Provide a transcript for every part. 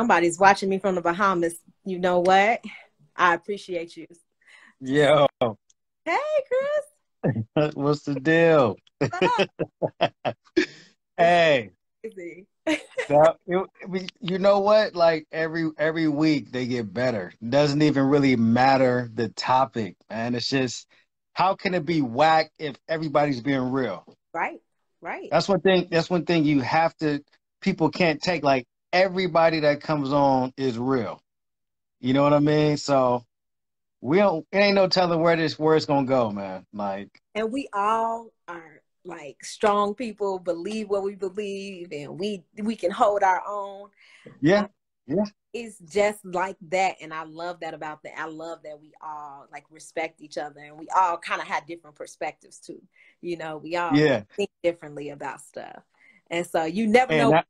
somebody's watching me from the Bahamas. You know what? I appreciate you. Yo, Hey, Chris. what's the deal? What's up? It's Hey, crazy. you know what? Like every week they get better. Doesn't even really matter the topic, man. It's just how can it be whack if everybody's being real? Right, right. That's one thing you have to. People can't take like everybody that comes on is real. You know what I mean? So we don't. It ain't no telling where it's gonna go, man. Like And we all are like strong people, believe what we believe, and we can hold our own. yeah, And yeah, it's just like that. And I love that about that. I love that we all like respect each other, and we all kind of had different perspectives too. We all yeah. think differently about stuff. And so you never And know.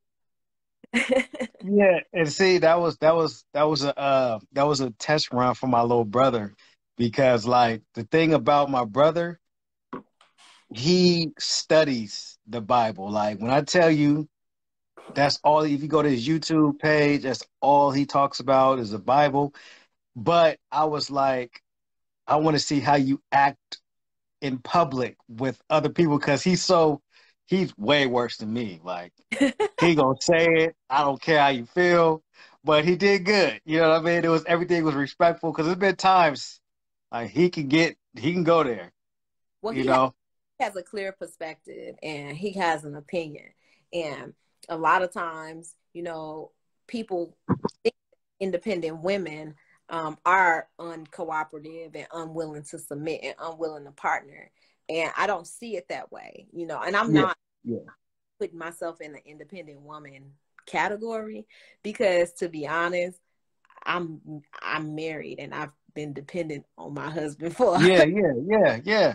that, yeah, and see, that was a test run for my little brother because like the thing about my brother, he studies the Bible. Like when I tell you that's all if you go to his YouTube page, that's all he talks about is the Bible. But I was like, I want to see how you act in public with other people because he's way worse than me. Like he gonna say it. I don't care how you feel, but he did good. You know what I mean? It was everything was respectful because there's been times like he can go there. Well, You he know? has a clear perspective, and he has an opinion. And a lot of times, people think independent women are uncooperative and unwilling to submit and unwilling to partner. And I don't see it that way, and I'm Yeah, not yeah, putting myself in the independent woman category because, to be honest, I'm married and I've been dependent on my husband for. yeah, yeah, yeah, yeah,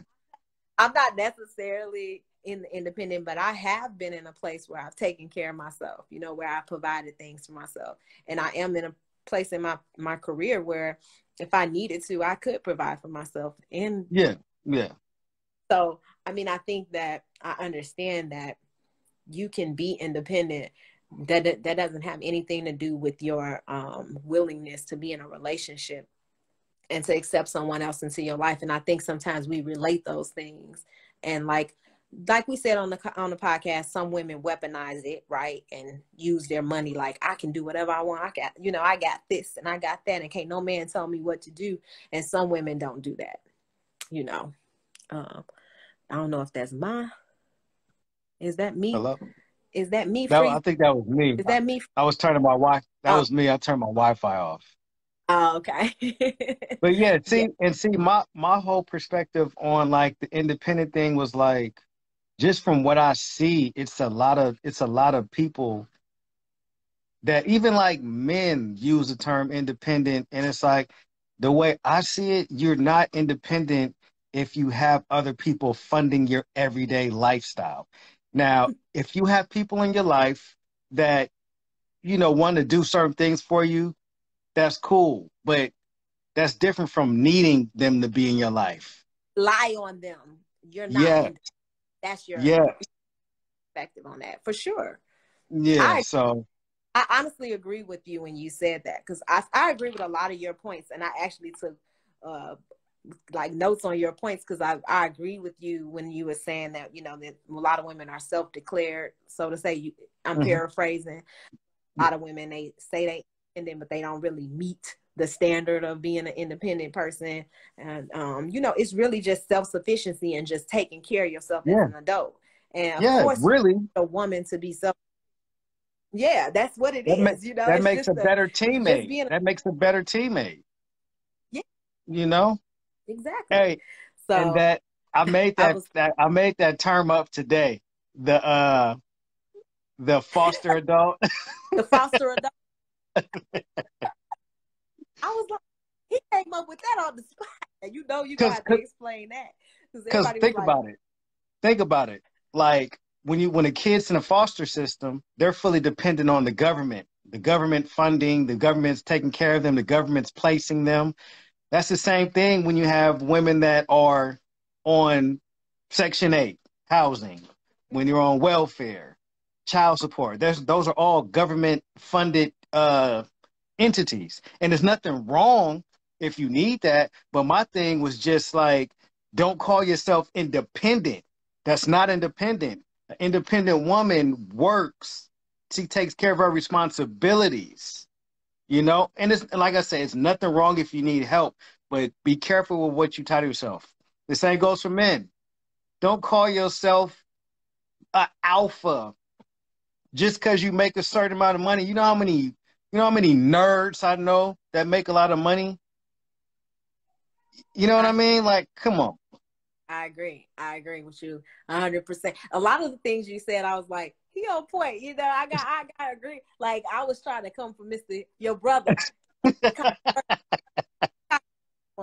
I'm not necessarily in the independent, but I have been in a place where I've taken care of myself, where I provided things for myself. And I am in a place in my career where if I needed to, I could provide for myself. And yeah, yeah, so, I mean, I think that I understand that you can be independent. That doesn't have anything to do with your willingness to be in a relationship and to accept someone else into your life. And I think sometimes we relate those things. And like we said on the podcast, some women weaponize it, right? And use their money like, I can do whatever I want. I got this and I got that, and can't no man tell me what to do. And some women don't do that, you know. I don't know if is that me? Hello. Is that me That free? I think that was me. Is that me? I was turning my Wi. That Oh, was me. I turned my Wi-Fi off. oh, okay. But yeah, Yeah. see, my whole perspective on like the independent thing was like just from what I see, it's a lot of people that even like men use the term independent, and it's like the way I see it, you're not independent if you have other people funding your everyday lifestyle. Now, if you have people in your life that want to do certain things for you, that's cool, but that's different from needing them to be in your life. Lie on them. You're not Yeah, in. That's your yeah, perspective on that for sure. yeah. I So I honestly agree with you when you said that, because I agree with a lot of your points, and I actually took uh like notes on your points because I agree with you when you were saying that that a lot of women are self-declared, so to say. I'm mhm, paraphrasing. A yeah, lot of women, they say they independent, but they don't really meet the standard of being an independent person. And it's really just self-sufficiency and just taking care of yourself as yeah, an adult. And of yeah. course, Really, a woman to be self. Yeah, that's what it that makes is. that It's makes just a better it's just teammate. being. That makes a better teammate. Yeah, You know. exactly. Hey, and So that I was I made that term up today. The foster adult. the foster adult. I was like, he came up with that on the spot. And you're gonna Because have to explain that, because because everybody was think like, about it. Think about it. Like when a kid's in a foster system, they're fully dependent on the government. The government funding, the government's taking care of them, the government's placing them. That's the same thing when you have women that are on Section 8 housing, when you're on welfare, child support. Those are all government funded entities. And there's nothing wrong if you need that. But my thing was just like, don't call yourself independent. That's not independent. An independent woman works. She takes care of her responsibilities, you know? And it's like I said, it's nothing wrong if you need help, but be careful with what you tie to yourself. The same goes for men. Don't call yourself an alpha just because you make a certain amount of money. You know how many nerds I know that make a lot of money? You know what I mean? Like, come on. I agree. I agree with you 100%. A lot of the things you said, I was like, he on point. You know, I got to agree. Like, I was trying to come from your brother.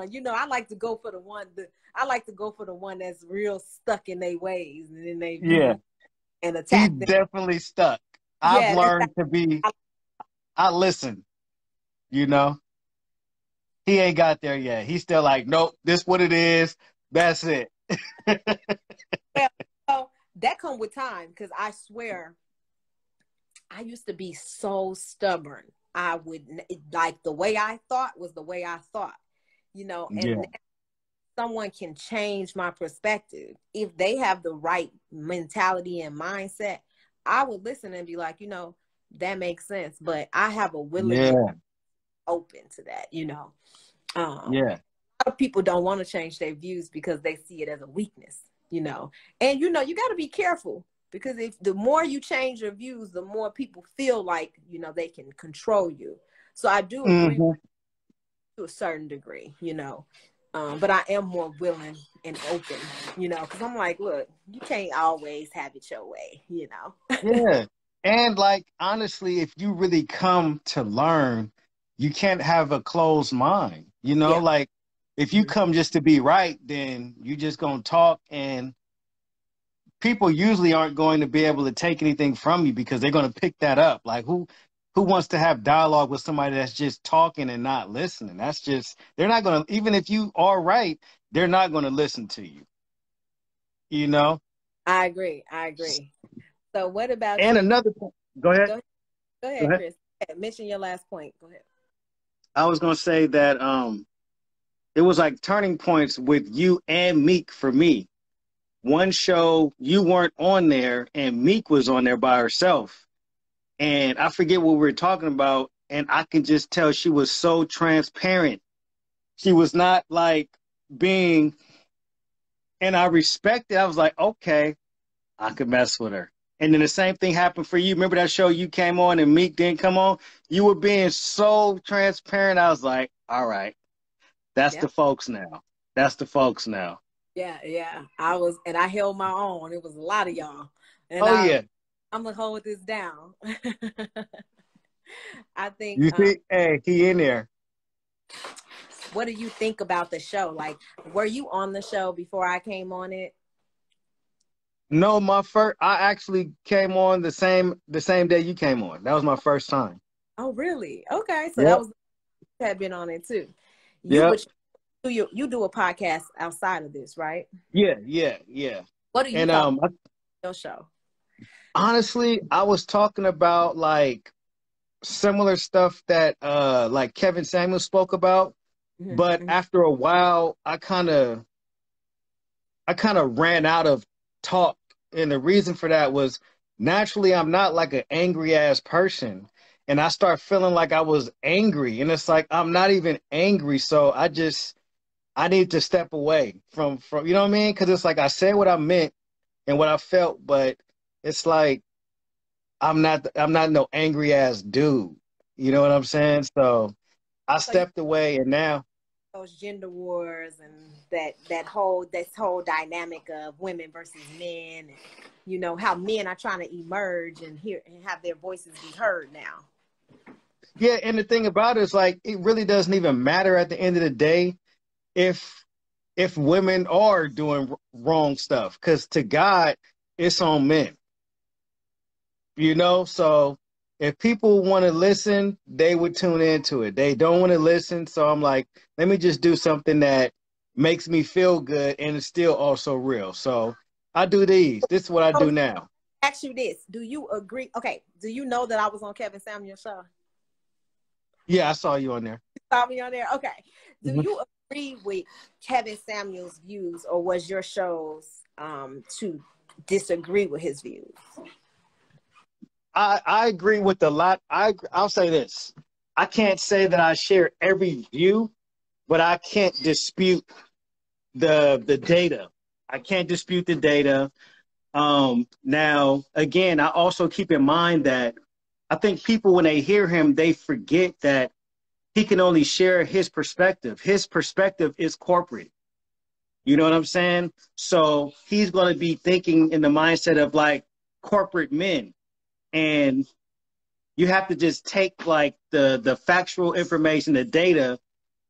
You know, I like to go for the one. I like to go for the one that's real stuck in their ways, and then they Yeah, and he's attack them. definitely stuck. I've Yeah, learned to be, I listen, you know. He ain't got there yet. He's still like, nope, this what it is. That's it. well, so that come with time, because I swear I used to be so stubborn. I would like the way I thought was the way I thought, you know, and Yeah. someone can change my perspective if they have the right mentality and mindset. I would listen and be like, you know, that makes sense, but I have a willingness Yeah. open to that, you know. Yeah. A lot of people don't want to change their views because they see it as a weakness, you know. And you know, you got to be careful, because if the more you change your views, the more people feel like, you know, they can control you. So I do agree Mm-hmm. to a certain degree, you know. But I am more willing and open, you know, because I'm like, look, you can't always have it your way, you know. Yeah. And like honestly, if you really come to learn, you can't have a closed mind. You know, Yeah. like if you come just to be right, then you just gonna talk and people usually aren't going to be able to take anything from you because they're gonna pick that up. Like who wants to have dialogue with somebody that's just talking and not listening? That's just they're not gonna even if you are right, they're not gonna listen to you, you know? I agree. I agree. So what about And you? another point, go ahead. Go, go Go ahead, ahead. Chris. Mention your last point. Go ahead. I was gonna say that it was like turning points with you and Meek for me. One show you weren't on there and Meek was on there by herself. And I forget what we were talking about, and I can just tell she was so transparent. She was not like being and I respected. I was like, okay, I could mess with her. And then the same thing happened for you. Remember that show you came on and Meek didn't come on? You were being so transparent. I was like, all right. That's Yeah. the folks now. That's the folks now. Yeah. Yeah. I was, and I held my own. It was a lot of y'all. And Oh yeah. I'm going to hold this down. I think, You see, hey, he in there. what do you think about the show? Like, were you on the show before I came on it? No, my first I actually came on the same day you came on. That was my first time. Oh, really? Okay. So that Yep. was, you had been on it too. You, Yep. but you do a podcast outside of this, right? Yeah, yeah, yeah. What do you And talk about your show? honestly, I was talking about like similar stuff that like Kevin Samuel spoke about, but Mm-hmm. after a while I kind of ran out of talk. And the reason for that was naturally I'm not like an angry ass person. And I start feeling like I was angry. And it's like I'm not even angry. So I need to step away from you know what I mean? Because it's like I said what I meant and what I felt, but it's like I'm not no angry ass dude. You know what I'm saying? So I So you stepped away and now those gender wars and that whole dynamic of women versus men, and you know how men are trying to emerge and hear and have their voices be heard now. yeah, and the thing about it is like it really doesn't even matter at the end of the day if women are doing wrong stuff because to God it's on men, you know. So if people want to listen, they would tune into it. They don't want to listen, so I'm like, let me just do something that makes me feel good and it's still also real. So I do these. This is what I So do now. ask you this: do you agree? Okay, do you know that I was on Kevin Samuel's show? Yeah, I saw you on there. Saw me on there. Okay. Do Mhm. you agree with Kevin Samuel's views, or was your shows to disagree with his views? I agree with a lot. I'll say this. I can't say that I share every view, but I can't dispute the data. I can't dispute the data. Now, again, I also keep in mind that I think people, when they hear him, they forget that he can only share his perspective. His perspective is corporate. You know what I'm saying? So he's going to be thinking in the mindset of like corporate men. And you have to just take like the factual information, the data,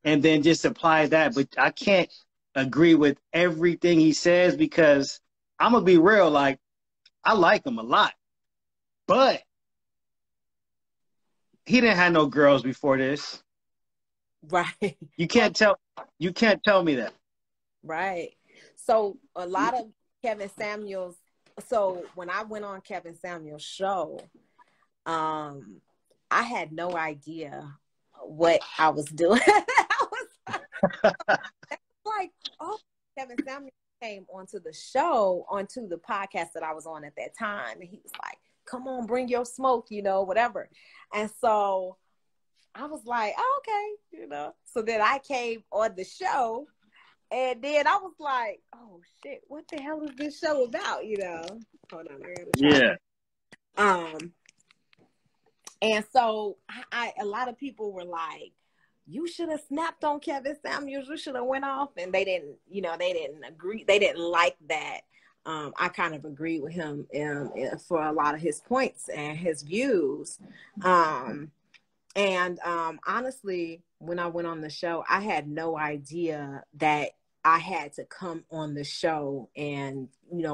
and then just apply that. But I can't agree with everything he says because I'm going to be real. Like, I like him a lot, but he didn't have no girls before this. Right. You Well, can't tell. You can't tell me that. right. So a lot of Kevin Samuel's. So when I went on Kevin Samuel's show, I had no idea what I was doing. I was like, oh, Kevin Samuel came onto the show, onto the podcast that I was on at that time, and he was like, "Come on, bring your smoke," whatever. And so I was like, oh, okay, So then I came on the show, and then I was like, oh shit, what the hell is this show about? Hold on, I gotta try. Yeah. And so a lot of people were like, you should have snapped on Kevin Samuels. You should have went off. And they didn't, they didn't agree. They didn't like that. I kind of agree with him for a lot of his points and his views. Honestly, when I went on the show, I had no idea that I had to come on the show and,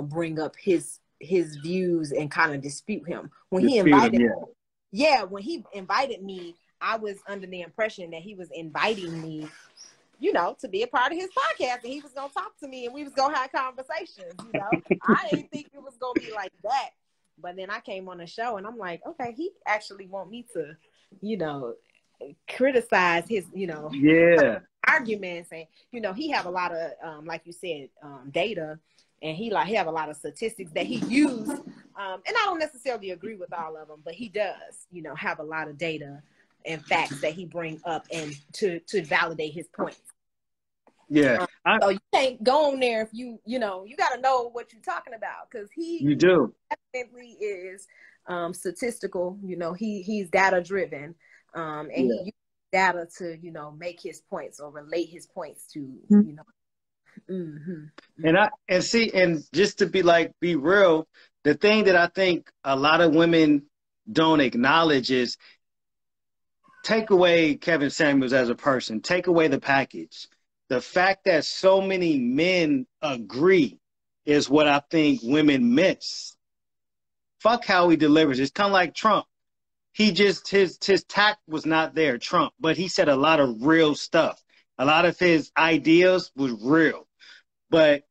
bring up his views and kind of dispute him. When he Dispute him, invited yeah. Yeah, when he invited me, I was under the impression that he was inviting me, to be a part of his podcast, and he was gonna talk to me, and we was gonna have conversations. I didn't think it was gonna be like that, but then I came on the show, and I'm like, okay, he actually want me to, criticize his, Yeah. arguments, and he have a lot of, like you said, data. And he have a lot of statistics that he used. And I don't necessarily agree with all of them, but he does, have a lot of data and facts that he bring up and to validate his points. Yeah. So you can't go on there if you got to know what you're talking about, because You do. definitely is statistical. He's data driven, and he uses data to make his points or relate his points to Mm-hmm. And just to be real, the thing that I think a lot of women don't acknowledge is take away Kevin Samuels as a person, take away the package. The fact that so many men agree is what I think women miss. Fuck how he delivers. It's kind of like Trump. He just his tact was not there, Trump, but he said a lot of real stuff. A lot of his ideas was real. But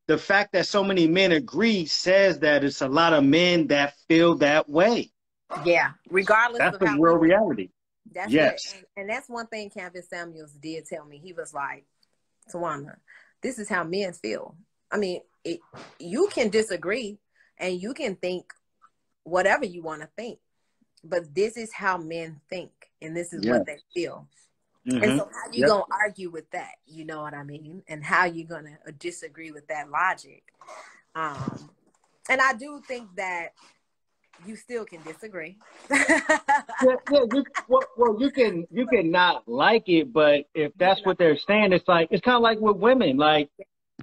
the fact that so many men agree says that it's a lot of men that feel that way. Yeah, regardless That's of the how real reality. That's yes. and that's one thing Kevin Samuels did tell me. He was like, Tawana, this is how men feel. I mean, you can disagree and you can think whatever you want to think, but this is how men think, and this is what they feel. Mm-hmm. And so how you gonna argue with that? You know what I mean? And how you gonna disagree with that logic? And I do think that you still can disagree. You can not like it, but if that's what they're saying, it's kind of like with women. Like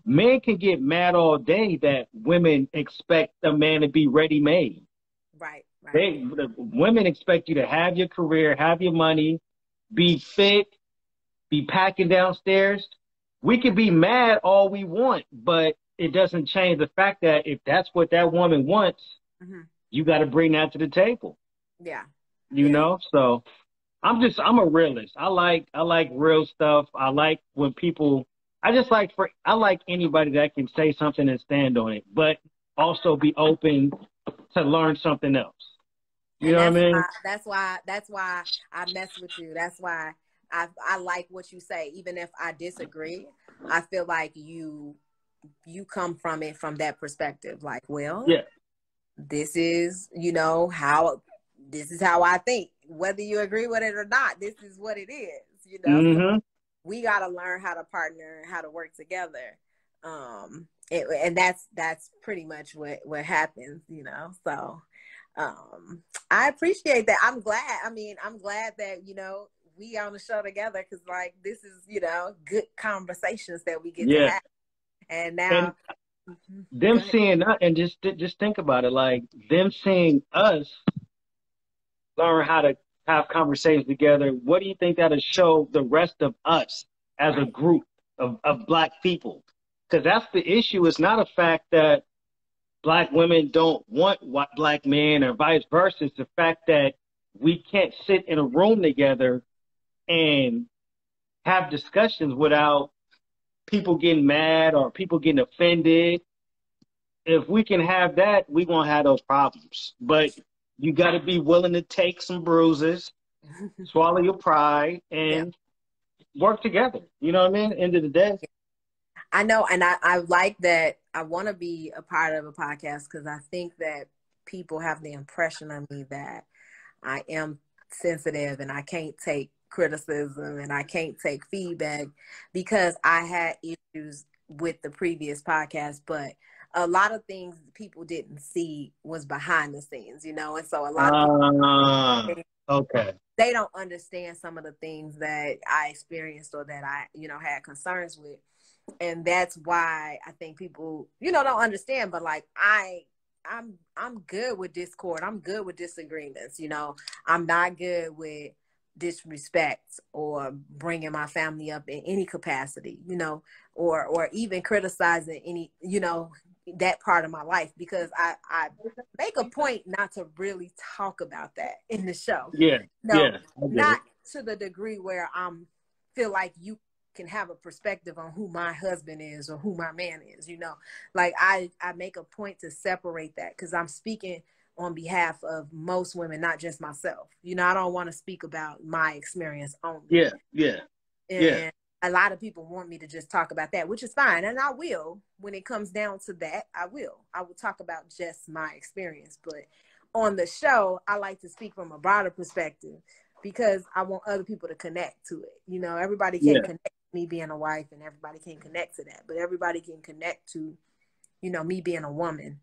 men can get mad all day that women expect a man to be ready made. Right. Women expect you to have your career, have your money, be fit, be packing downstairs. We can be mad all we want, but it doesn't change the fact that if that's what that woman wants, you got to bring that to the table. Yeah. You know? So I'm a realist. I like real stuff. I like when people, I like anybody that can say something and stand on it, but also be open to learn something else. You know what I mean? That's why I mess with you. That's why I like what you say. Even if I disagree, I feel like you come from it from that perspective. Like, well, Yeah. this is, how this is how I think. Whether you agree with it or not, this is what it is. So Mm-hmm. we got to learn how to partner, how to work together. And that's pretty much what happens. So I appreciate that. I'm glad that we on the show together, because like this is good conversations that we get to Yeah. have. And And now, them go ahead. seeing us, and just think about it, like them seeing us learn how to have conversations together. What do you think that'll show the rest of us as a Right. group of black people? Because that's the issue. It's not a fact that black women don't want black men or vice versa. It's the fact that we can't sit in a room together and have discussions without people getting mad or people getting offended. If we can have that, we won't have those problems. But you got to be willing to take some bruises, swallow your pride, Yeah. and work together. You know what I mean? End of the day. I know, and I like that. I want to be a part of a podcast because I think that people have the impression of me that I am sensitive and I can't take criticism and I can't take feedback, because I had issues with the previous podcast, but a lot of things people didn't see was behind the scenes. And so a lot of people, Okay. they don't understand some of the things that I experienced or that I, had concerns with. And that's why I think people, don't understand, but like I'm good with discord. I'm good with disagreements. I'm not good with disrespect or bringing my family up in any capacity, or even criticizing any, that part of my life, because I make a point not to really talk about that in the show. Yeah. No, Yeah. I get it. not to the degree where feel like you can have a perspective on who my husband is or who my man is. Like I make a point to separate that, because I'm speaking on behalf of most women, not just myself. I don't want to speak about my experience only. Yeah. Yeah. Yeah. And a lot of people want me to just talk about that, which is fine. And I will. When it comes down to that, I will talk about just my experience. But on the show, I like to speak from a broader perspective, because I want other people to connect to it. Everybody can't Yeah. connect to me being a wife, and everybody can't connect to that. But everybody can connect to, me being a woman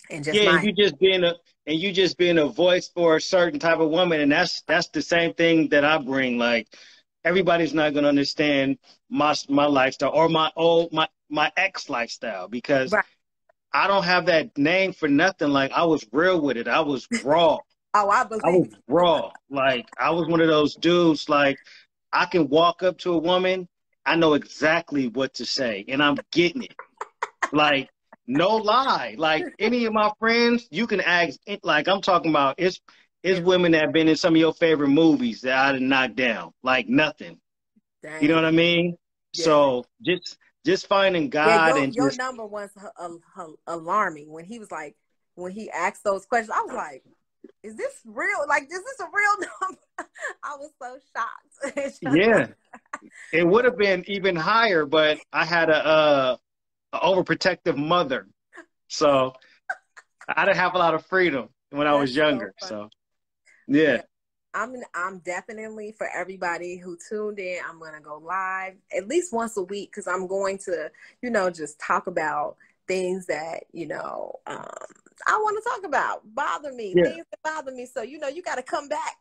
and just Yeah, and my. you just being a voice for a certain type of woman, and that's the same thing that I bring. Like everybody's not gonna understand my lifestyle or my ex lifestyle, because Right. I don't have that name for nothing. Like I was real with it. I was raw. Oh, I I was believe you. raw. Like I was one of those dudes. Like I can walk up to a woman, I know exactly what to say, and I'm getting it. Like, no lie. Like any of my friends, you can ask. Like I'm talking about, it's Yeah. women that have been in some of your favorite movies that I did knock down. Like nothing. You know Dang. what I mean? Yeah. So just finding Yeah, God and your just number was alarming when he was like, when he asked those questions. I was like, "Is this real? Like, is this a real number?" I was so shocked. yeah. It would have been even higher, but I had a overprotective mother, so I didn't have a lot of freedom when I That's was so younger. funny. So yeah, Yeah, I'm definitely, for everybody who tuned in, I'm gonna go live at least once a week, because I'm going to, just talk about things that I want to talk about, bother me, yeah. things that bother me. So you got to come back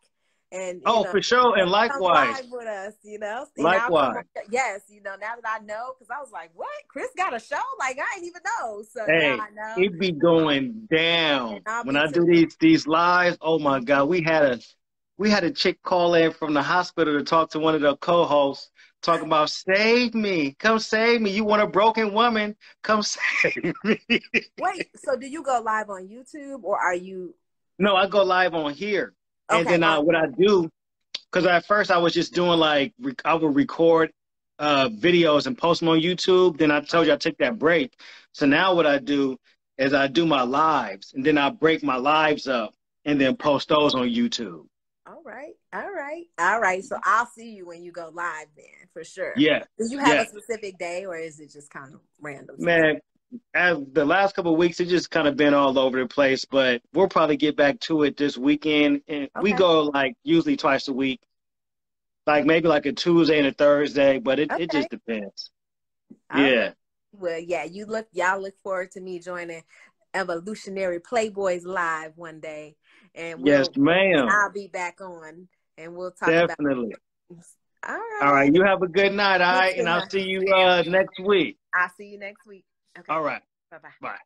and Oh, for sure. And come likewise, live with us, and I'll come on. likewise. Yes, now that I know, because I was like, what? Chris got a show? Like, I didn't even know. So now Hey, I know, it be going and down I'll when be I do tuning. these lives. Oh my God, we had a chick call in from the hospital to talk to one of the co-hosts, talking about save me, come save me. You want a broken woman? Come save me. Wait, so do you go live on YouTube, or are you No, I go live on here, and okay then on? what I do, because at first I was just doing like I would record videos and post them on YouTube. Then I told you I took that break. So now what I do is I do my lives, and then I break my lives up. and then post those on YouTube. All right. All right. All right. So I'll see you when you go live then, for sure. Yeah, Do you have yeah, a specific day, or is it just kind of random today? man. As the last couple of weeks, it's just kind of been all over the place, but we'll probably get back to it this weekend. And we Okay. go like usually twice a week, like maybe like a Tuesday and a Thursday, but it Okay. just depends. All right. Yeah. Well, yeah, y'all look forward to me joining Evolutionary Playboys live one day. And Yes, ma'am. I'll be back on and we'll talk about Definitely. things. All All right. right. You have a good night, all You right? too, And I'll huh? see you next week. I'll see you next week. Okay. All right. Bye-bye. Bye.